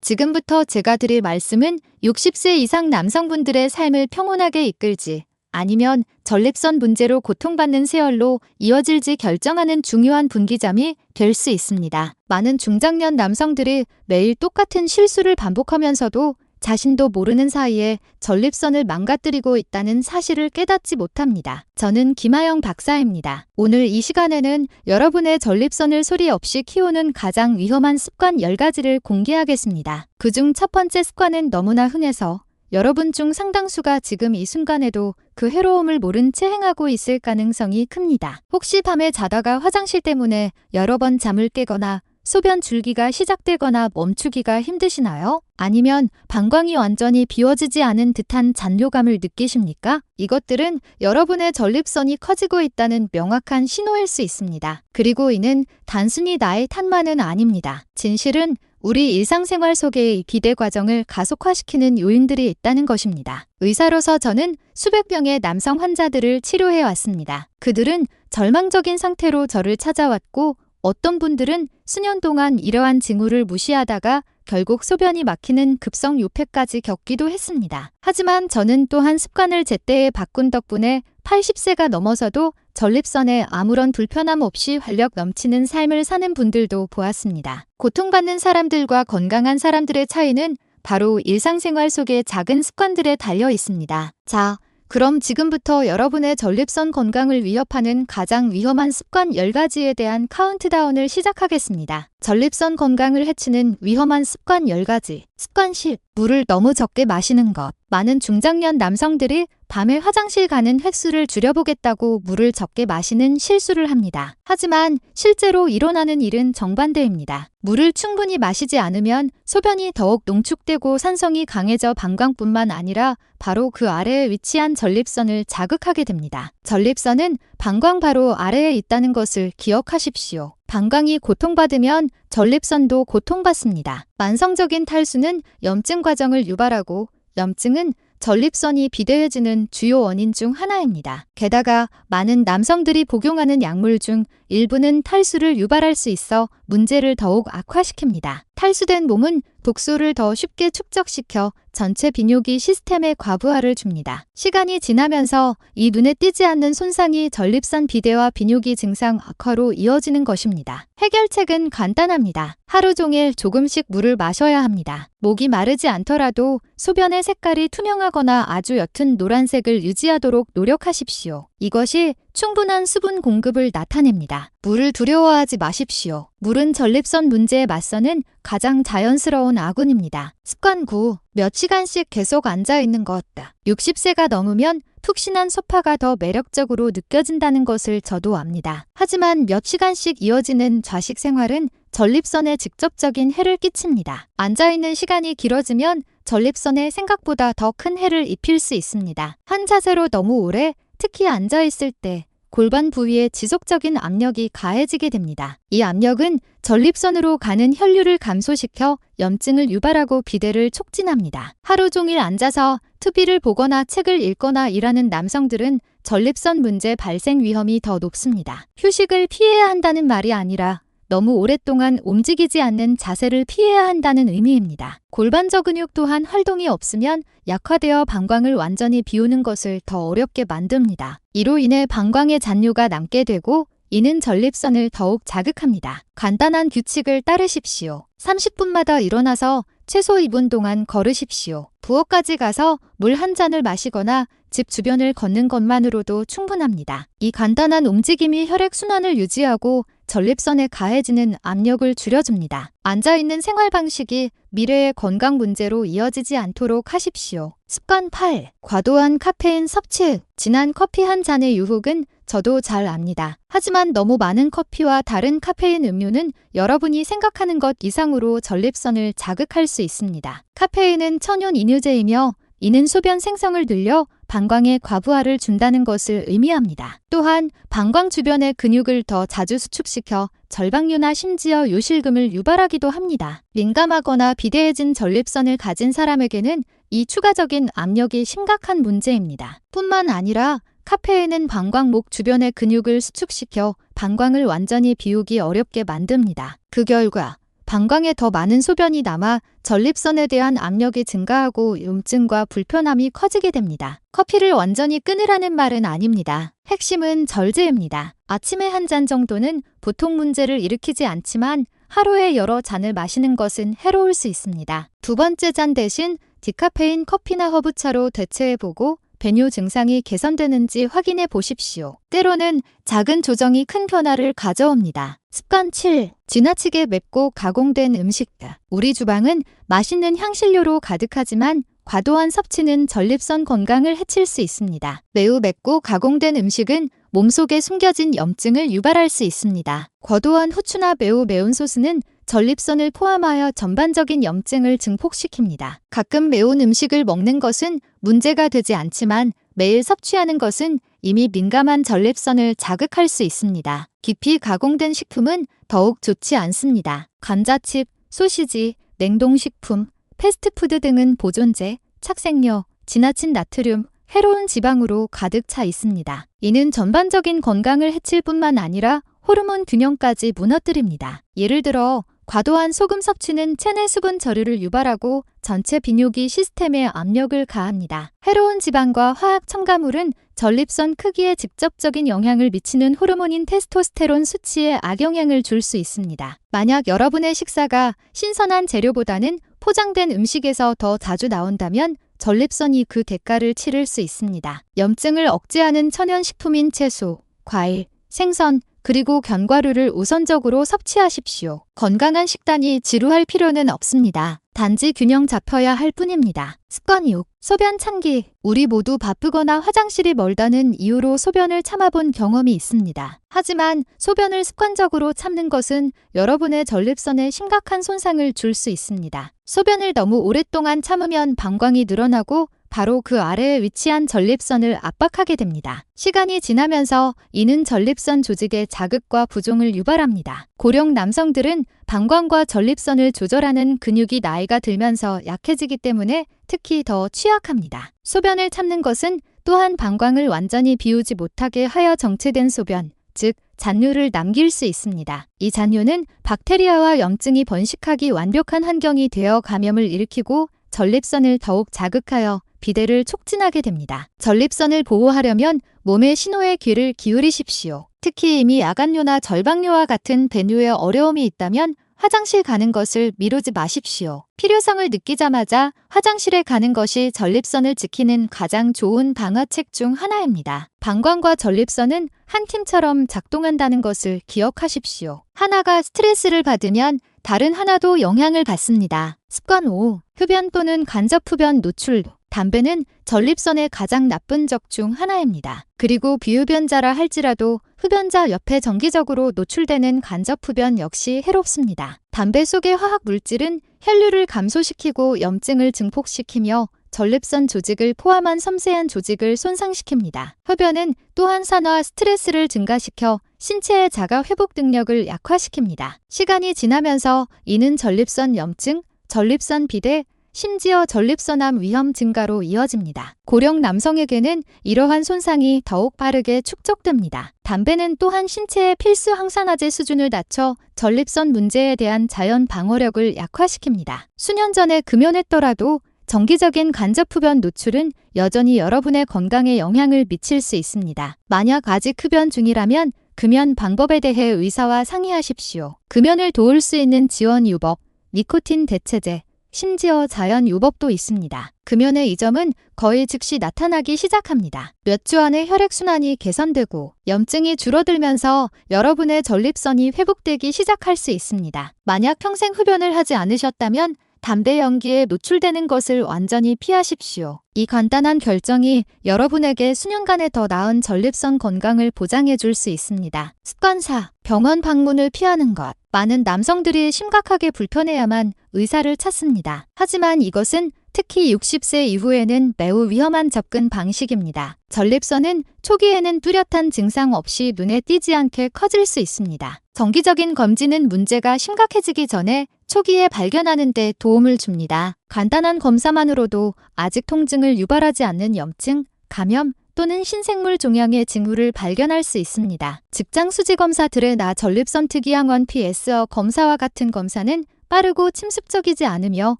지금부터 제가 드릴 말씀은 60세 이상 남성분들의 삶을 평온하게 이끌지 아니면 전립선 문제로 고통받는 세월로 이어질지 결정하는 중요한 분기점이 될 수 있습니다. 많은 중장년 남성들이 매일 똑같은 실수를 반복하면서도 자신도 모르는 사이에 전립선을 망가뜨리고 있다는 사실을 깨닫지 못합니다. 저는 김하영 박사입니다. 오늘 이 시간에는 여러분의 전립선을 소리 없이 키우는 가장 위험한 습관 10가지를 공개하겠습니다. 그중 첫 번째 습관은 너무나 흔해서 여러분 중 상당수가 지금 이 순간에도 그 해로움을 모른 채 행하고 있을 가능성이 큽니다. 혹시 밤에 자다가 화장실 때문에 여러 번 잠을 깨거나 소변 줄기가 시작되거나 멈추기가 힘드시나요? 아니면 방광이 완전히 비워지지 않은 듯한 잔뇨감을 느끼십니까? 이것들은 여러분의 전립선이 커지고 있다는 명확한 신호일 수 있습니다. 그리고 이는 단순히 나의 탓만은 아닙니다. 진실은 우리 일상생활 속의 비대 과정을 가속화시키는 요인들이 있다는 것입니다. 의사로서 저는 수백 명의 남성 환자들을 치료해 왔습니다. 그들은 절망적인 상태로 저를 찾아왔고 어떤 분들은 수년 동안 이러한 징후를 무시하다가 결국 소변이 막히는 급성 요폐까지 겪기도 했습니다. 하지만 저는 또한 습관을 제때에 바꾼 덕분에 80세가 넘어서도 전립선에 아무런 불편함 없이 활력 넘치는 삶을 사는 분들도 보았습니다. 고통받는 사람들과 건강한 사람들의 차이는 바로 일상생활 속의 작은 습관들에 달려 있습니다. 자, 그럼 지금부터 여러분의 전립선 건강을 위협하는 가장 위험한 습관 10가지에 대한 카운트다운을 시작하겠습니다. 전립선 건강을 해치는 위험한 습관 10가지. 습관 10. 물을 너무 적게 마시는 것. 많은 중장년 남성들이 밤에 화장실 가는 횟수를 줄여보겠다고 물을 적게 마시는 실수를 합니다. 하지만 실제로 일어나는 일은 정반대입니다. 물을 충분히 마시지 않으면 소변이 더욱 농축되고 산성이 강해져 방광뿐만 아니라 바로 그 아래에 위치한 전립선을 자극하게 됩니다. 전립선은 방광 바로 아래에 있다는 것을 기억하십시오. 방광이 고통받으면 전립선도 고통받습니다. 만성적인 탈수는 염증 과정을 유발하고 염증은 전립선이 비대해지는 주요 원인 중 하나입니다. 게다가 많은 남성들이 복용하는 약물 중 일부는 탈수를 유발할 수 있어 문제를 더욱 악화시킵니다. 탈수된 몸은 독소를 더 쉽게 축적시켜 전체 비뇨기 시스템에 과부하를 줍니다. 시간이 지나면서 이 눈에 띄지 않는 손상이 전립선 비대와 비뇨기 증상 악화로 이어지는 것입니다. 해결책은 간단합니다. 하루 종일 조금씩 물을 마셔야 합니다. 목이 마르지 않더라도 소변의 색깔이 투명하거나 아주 옅은 노란색을 유지하도록 노력하십시오. 이것이 충분한 수분 공급을 나타냅니다. 물을 두려워하지 마십시오. 물은 전립선 문제에 맞서는 가장 자연스러운 아군입니다. 습관 9. 몇 시간씩 계속 앉아있는 것. 60세가 넘으면 푹신한 소파가 더 매력적으로 느껴진다는 것을 저도 압니다. 하지만 몇 시간씩 이어지는 좌식 생활은 전립선에 직접적인 해를 끼칩니다. 앉아있는 시간이 길어지면 전립선에 생각보다 더 큰 해를 입힐 수 있습니다. 한 자세로 너무 오래, 특히 앉아있을 때 골반 부위에 지속적인 압력이 가해지게 됩니다. 이 압력은 전립선으로 가는 혈류를 감소시켜 염증을 유발하고 비대를 촉진합니다. 하루 종일 앉아서 TV를 보거나 책을 읽거나 일하는 남성들은 전립선 문제 발생 위험이 더 높습니다. 휴식을 피해야 한다는 말이 아니라 너무 오랫동안 움직이지 않는 자세를 피해야 한다는 의미입니다. 골반저 근육 또한 활동이 없으면 약화되어 방광을 완전히 비우는 것을 더 어렵게 만듭니다. 이로 인해 방광에 잔뇨가 남게 되고 이는 전립선을 더욱 자극합니다. 간단한 규칙을 따르십시오. 30분마다 일어나서 최소 2분 동안 걸으십시오. 부엌까지 가서 물 한 잔을 마시거나 집 주변을 걷는 것만으로도 충분합니다. 이 간단한 움직임이 혈액순환을 유지하고 전립선에 가해지는 압력을 줄여줍니다. 앉아있는 생활 방식이 미래의 건강 문제로 이어지지 않도록 하십시오. 습관 8. 과도한 카페인 섭취. 진한 커피 한 잔의 유혹은 저도 잘 압니다. 하지만 너무 많은 커피와 다른 카페인 음료는 여러분이 생각하는 것 이상으로 전립선을 자극할 수 있습니다. 카페인은 천연 이뇨제이며 이는 소변 생성을 늘려 방광에 과부하를 준다는 것을 의미합니다. 또한 방광 주변의 근육을 더 자주 수축시켜 절박류나 심지어 요실금을 유발하기도 합니다. 민감하거나 비대해진 전립선을 가진 사람에게는 이 추가적인 압력이 심각한 문제입니다. 뿐만 아니라 카페인은 방광목 주변의 근육을 수축시켜 방광을 완전히 비우기 어렵게 만듭니다. 그 결과 방광에 더 많은 소변이 남아 전립선에 대한 압력이 증가하고 염증과 불편함이 커지게 됩니다. 커피를 완전히 끊으라는 말은 아닙니다. 핵심은 절제입니다. 아침에 한 잔 정도는 보통 문제를 일으키지 않지만 하루에 여러 잔을 마시는 것은 해로울 수 있습니다. 두 번째 잔 대신 디카페인 커피나 허브차로 대체해보고 배뇨 증상이 개선되는지 확인해 보십시오. 때로는 작은 조정이 큰 변화를 가져옵니다. 습관 7. 지나치게 맵고 가공된 음식. 우리 주방은 맛있는 향신료로 가득하지만 과도한 섭취는 전립선 건강을 해칠 수 있습니다. 매우 맵고 가공된 음식은 몸속에 숨겨진 염증을 유발할 수 있습니다. 과도한 후추나 매우 매운 소스는 전립선을 포함하여 전반적인 염증을 증폭시킵니다. 가끔 매운 음식을 먹는 것은 문제가 되지 않지만 매일 섭취하는 것은 이미 민감한 전립선을 자극할 수 있습니다. 깊이 가공된 식품은 더욱 좋지 않습니다. 감자칩, 소시지, 냉동식품, 패스트푸드 등은 보존제, 착색료, 지나친 나트륨, 해로운 지방으로 가득 차 있습니다. 이는 전반적인 건강을 해칠 뿐만 아니라 호르몬 균형까지 무너뜨립니다. 예를 들어 과도한 소금 섭취는 체내 수분 저류를 유발하고 전체 비뇨기 시스템에 압력을 가합니다. 해로운 지방과 화학 첨가물은 전립선 크기에 직접적인 영향을 미치는 호르몬인 테스토스테론 수치에 악영향을 줄 수 있습니다. 만약 여러분의 식사가 신선한 재료보다는 포장된 음식에서 더 자주 나온다면 전립선이 그 대가를 치를 수 있습니다. 염증을 억제하는 천연식품인 채소, 과일, 생선, 그리고 견과류를 우선적으로 섭취하십시오. 건강한 식단이 지루할 필요는 없습니다. 단지 균형 잡혀야 할 뿐입니다. 습관 6. 소변 참기. 우리 모두 바쁘거나 화장실이 멀다는 이유로 소변을 참아본 경험이 있습니다. 하지만 소변을 습관적으로 참는 것은 여러분의 전립선에 심각한 손상을 줄 수 있습니다. 소변을 너무 오랫동안 참으면 방광이 늘어나고 바로 그 아래에 위치한 전립선을 압박하게 됩니다. 시간이 지나면서 이는 전립선 조직의 자극과 부종을 유발합니다. 고령 남성들은 방광과 전립선을 조절하는 근육이 나이가 들면서 약해지기 때문에 특히 더 취약합니다. 소변을 참는 것은 또한 방광을 완전히 비우지 못하게 하여 정체된 소변, 즉 잔류를 남길 수 있습니다. 이 잔류는 박테리아와 염증이 번식하기 완벽한 환경이 되어 감염을 일으키고 전립선을 더욱 자극하여 비대를 촉진하게 됩니다. 전립선을 보호하려면 몸의 신호에 귀를 기울이십시오. 특히 이미 야간뇨나 절박뇨와 같은 배뇨에 어려움이 있다면 화장실 가는 것을 미루지 마십시오. 필요성을 느끼자마자 화장실에 가는 것이 전립선을 지키는 가장 좋은 방어책 중 하나입니다. 방광과 전립선은 한 팀처럼 작동한다는 것을 기억하십시오. 하나가 스트레스를 받으면 다른 하나도 영향을 받습니다. 습관 5. 흡연 또는 간접 흡연 노출. 담배는 전립선의 가장 나쁜 적 중 하나입니다. 그리고 비흡연자라 할지라도 흡연자 옆에 정기적으로 노출되는 간접 흡연 역시 해롭습니다. 담배 속의 화학 물질은 혈류를 감소시키고 염증을 증폭시키며 전립선 조직을 포함한 섬세한 조직을 손상시킵니다. 흡연은 또한 산화 스트레스를 증가시켜 신체의 자가 회복 능력을 약화시킵니다. 시간이 지나면서 이는 전립선 염증, 전립선 비대, 심지어 전립선암 위험 증가로 이어집니다. 고령 남성에게는 이러한 손상이 더욱 빠르게 축적됩니다. 담배는 또한 신체의 필수 항산화제 수준을 낮춰 전립선 문제에 대한 자연 방어력을 약화시킵니다. 수년 전에 금연했더라도 정기적인 간접 흡연 노출은 여전히 여러분의 건강에 영향을 미칠 수 있습니다. 만약 아직 흡연 중이라면 금연 방법에 대해 의사와 상의하십시오. 금연을 도울 수 있는 지원 유법, 니코틴 대체제, 심지어 자연 유법도 있습니다. 금연의 이점은 거의 즉시 나타나기 시작합니다. 몇 주 안에 혈액순환이 개선되고 염증이 줄어들면서 여러분의 전립선이 회복되기 시작할 수 있습니다. 만약 평생 흡연을 하지 않으셨다면 담배 연기에 노출되는 것을 완전히 피하십시오. 이 간단한 결정이 여러분에게 수년간의 더 나은 전립선 건강을 보장해 줄 수 있습니다. 습관 4. 병원 방문을 피하는 것. 많은 남성들이 심각하게 불편해야만 의사를 찾습니다. 하지만 이것은 특히 60세 이후에는 매우 위험한 접근 방식입니다. 전립선은 초기에는 뚜렷한 증상 없이 눈에 띄지 않게 커질 수 있습니다. 정기적인 검진은 문제가 심각해지기 전에 초기에 발견하는 데 도움을 줍니다. 간단한 검사만으로도 아직 통증을 유발하지 않는 염증, 감염 또는 신생물 종양의 징후를 발견할 수 있습니다. 직장 수지 검사 드레나 전립선 특이항원 PS어 검사와 같은 검사는 빠르고 침습적이지 않으며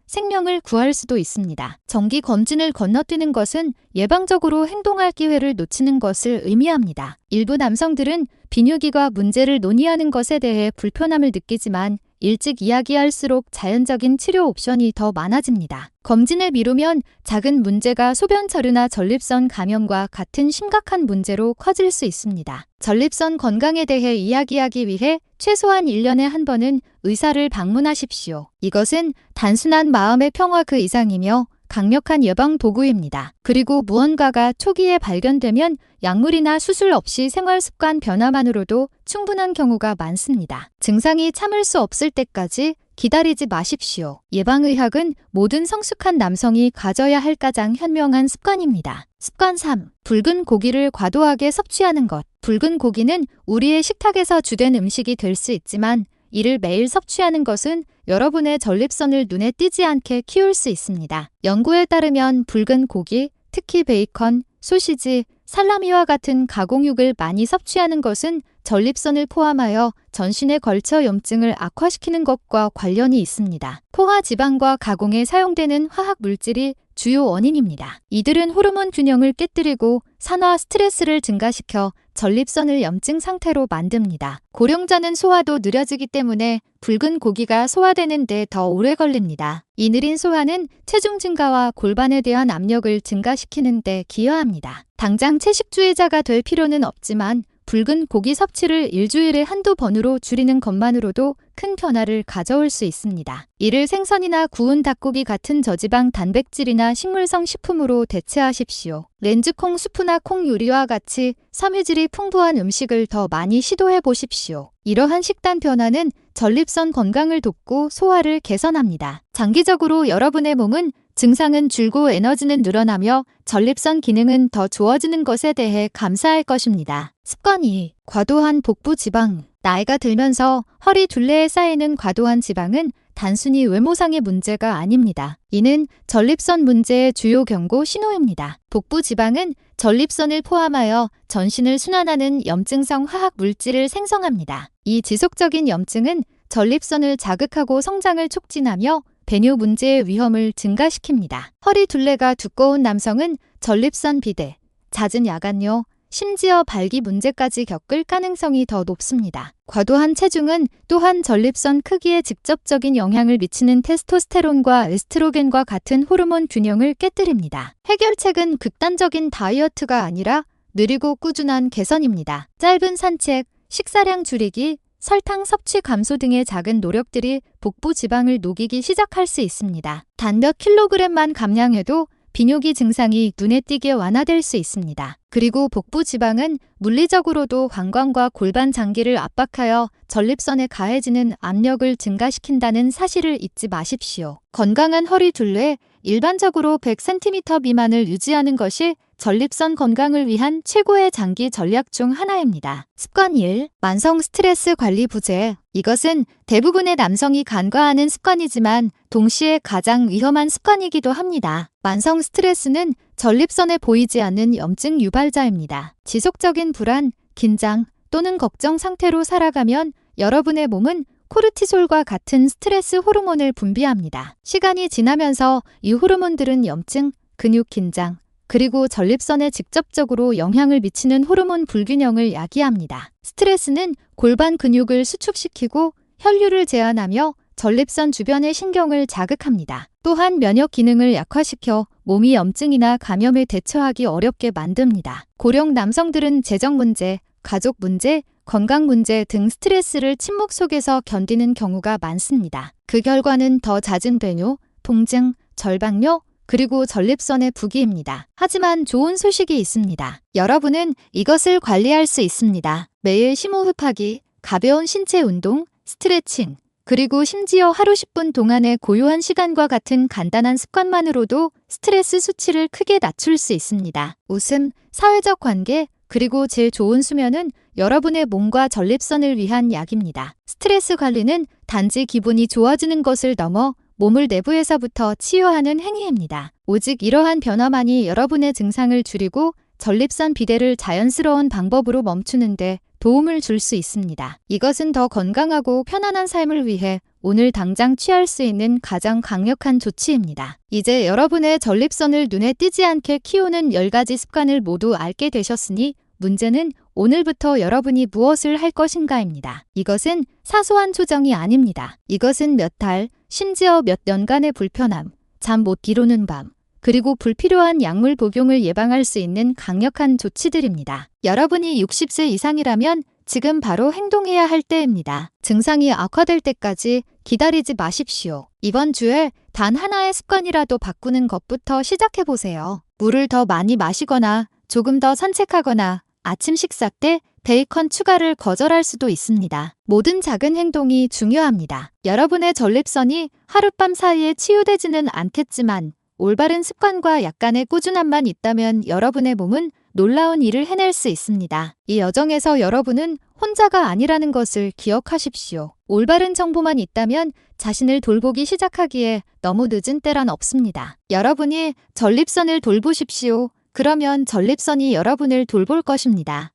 생명을 구할 수도 있습니다. 정기 검진을 건너뛰는 것은 예방적으로 행동할 기회를 놓치는 것을 의미합니다. 일부 남성들은 비뇨기과 문제를 논의하는 것에 대해 불편함을 느끼지만 일찍 이야기할수록 자연적인 치료 옵션이 더 많아집니다. 검진을 미루면 작은 문제가 소변처류나 전립선 감염과 같은 심각한 문제로 커질 수 있습니다. 전립선 건강에 대해 이야기하기 위해 최소한 1년에 한 번은 의사를 방문하십시오. 이것은 단순한 마음의 평화 그 이상이며 강력한 예방 도구입니다. 그리고 무언가가 초기에 발견되면 약물이나 수술 없이 생활 습관 변화만으로도 충분한 경우가 많습니다. 증상이 참을 수 없을 때까지 기다리지 마십시오. 예방의학은 모든 성숙한 남성이 가져야 할 가장 현명한 습관입니다. 습관 3. 붉은 고기를 과도하게 섭취하는 것. 붉은 고기는 우리의 식탁에서 주된 음식이 될 수 있지만 이를 매일 섭취하는 것은 여러분의 전립선을 눈에 띄지 않게 키울 수 있습니다. 연구에 따르면 붉은 고기, 특히 베이컨, 소시지, 살라미와 같은 가공육을 많이 섭취하는 것은 전립선을 포함하여 전신에 걸쳐 염증을 악화시키는 것과 관련이 있습니다. 포화 지방과 가공에 사용되는 화학 물질이 주요 원인입니다. 이들은 호르몬 균형을 깨뜨리고 산화 스트레스를 증가시켜 전립선을 염증 상태로 만듭니다. 고령자는 소화도 느려지기 때문에 붉은 고기가 소화되는 데 더 오래 걸립니다. 이 느린 소화는 체중 증가와 골반에 대한 압력을 증가시키는 데 기여합니다. 당장 채식주의자가 될 필요는 없지만 붉은 고기 섭취를 일주일에 한두 번으로 줄이는 것만으로도 큰 변화를 가져올 수 있습니다. 이를 생선이나 구운 닭고기 같은 저지방 단백질이나 식물성 식품으로 대체하십시오. 렌즈콩 수프나 콩 요리와 같이 섬유질이 풍부한 음식을 더 많이 시도해 보십시오. 이러한 식단 변화는 전립선 건강을 돕고 소화를 개선합니다. 장기적으로 여러분의 몸은 증상은 줄고 에너지는 늘어나며 전립선 기능은 더 좋아지는 것에 대해 감사할 것입니다. 습관 2. 과도한 복부 지방. 나이가 들면서 허리 둘레에 쌓이는 과도한 지방은 단순히 외모상의 문제가 아닙니다. 이는 전립선 문제의 주요 경고 신호입니다. 복부 지방은 전립선을 포함하여 전신을 순환하는 염증성 화학 물질을 생성합니다. 이 지속적인 염증은 전립선을 자극하고 성장을 촉진하며 배뇨 문제의 위험을 증가시킵니다. 허리 둘레가 두꺼운 남성은 전립선 비대, 잦은 야간뇨, 심지어 발기 문제까지 겪을 가능성이 더 높습니다. 과도한 체중은 또한 전립선 크기에 직접적인 영향을 미치는 테스토스테론과 에스트로겐과 같은 호르몬 균형을 깨뜨립니다. 해결책은 극단적인 다이어트가 아니라 느리고 꾸준한 개선입니다. 짧은 산책, 식사량 줄이기, 설탕 섭취 감소 등의 작은 노력들이 복부 지방을 녹이기 시작할 수 있습니다. 단 몇 킬로그램만 감량해도 비뇨기 증상이 눈에 띄게 완화될 수 있습니다. 그리고 복부 지방은 물리적으로도 관광과 골반 장기를 압박하여 전립선에 가해지는 압력을 증가시킨다는 사실을 잊지 마십시오. 건강한 허리 둘레, 일반적으로 100cm 미만을 유지하는 것이 전립선 건강을 위한 최고의 장기 전략 중 하나입니다. 습관 1. 만성 스트레스 관리 부재. 이것은 대부분의 남성이 간과하는 습관이지만 동시에 가장 위험한 습관이기도 합니다. 만성 스트레스는 전립선에 보이지 않는 염증 유발자입니다. 지속적인 불안, 긴장 또는 걱정 상태로 살아가면 여러분의 몸은 코르티솔과 같은 스트레스 호르몬을 분비합니다. 시간이 지나면서 이 호르몬들은 염증, 근육 긴장, 그리고 전립선에 직접적으로 영향을 미치는 호르몬 불균형을 야기합니다. 스트레스는 골반 근육을 수축시키고 혈류를 제한하며 전립선 주변의 신경을 자극합니다. 또한 면역 기능을 약화시켜 몸이 염증이나 감염에 대처하기 어렵게 만듭니다. 고령 남성들은 재정 문제, 가족 문제, 건강 문제 등 스트레스를 침묵 속에서 견디는 경우가 많습니다. 그 결과는 더 잦은 배뇨, 통증, 절박뇨, 그리고 전립선의 부기입니다. 하지만 좋은 소식이 있습니다. 여러분은 이것을 관리할 수 있습니다. 매일 심호흡하기, 가벼운 신체 운동, 스트레칭, 그리고 심지어 하루 10분 동안의 고요한 시간과 같은 간단한 습관만으로도 스트레스 수치를 크게 낮출 수 있습니다. 웃음, 사회적 관계, 그리고 제일 좋은 수면은 여러분의 몸과 전립선을 위한 약입니다. 스트레스 관리는 단지 기분이 좋아지는 것을 넘어 몸을 내부에서부터 치유하는 행위입니다. 오직 이러한 변화만이 여러분의 증상을 줄이고 전립선 비대를 자연스러운 방법으로 멈추는데 도움을 줄 수 있습니다. 이것은 더 건강하고 편안한 삶을 위해 오늘 당장 취할 수 있는 가장 강력한 조치입니다. 이제 여러분의 전립선을 눈에 띄지 않게 키우는 10가지 습관을 모두 알게 되셨으니 문제는 오늘부터 여러분이 무엇을 할 것인가입니다. 이것은 사소한 조정이 아닙니다. 이것은 몇 달, 심지어 몇 년간의 불편함, 잠 못 이루는 밤, 그리고 불필요한 약물 복용을 예방할 수 있는 강력한 조치들입니다. 여러분이 60세 이상이라면 지금 바로 행동해야 할 때입니다. 증상이 악화될 때까지 기다리지 마십시오. 이번 주에 단 하나의 습관이라도 바꾸는 것부터 시작해보세요. 물을 더 많이 마시거나 조금 더 산책하거나 아침 식사 때 베이컨 추가를 거절할 수도 있습니다. 모든 작은 행동이 중요합니다. 여러분의 전립선이 하룻밤 사이에 치유되지는 않겠지만 올바른 습관과 약간의 꾸준함만 있다면 여러분의 몸은 놀라운 일을 해낼 수 있습니다. 이 여정에서 여러분은 혼자가 아니라는 것을 기억하십시오. 올바른 정보만 있다면 자신을 돌보기 시작하기에 너무 늦은 때란 없습니다. 여러분이 전립선을 돌보십시오. 그러면 전립선이 여러분을 돌볼 것입니다.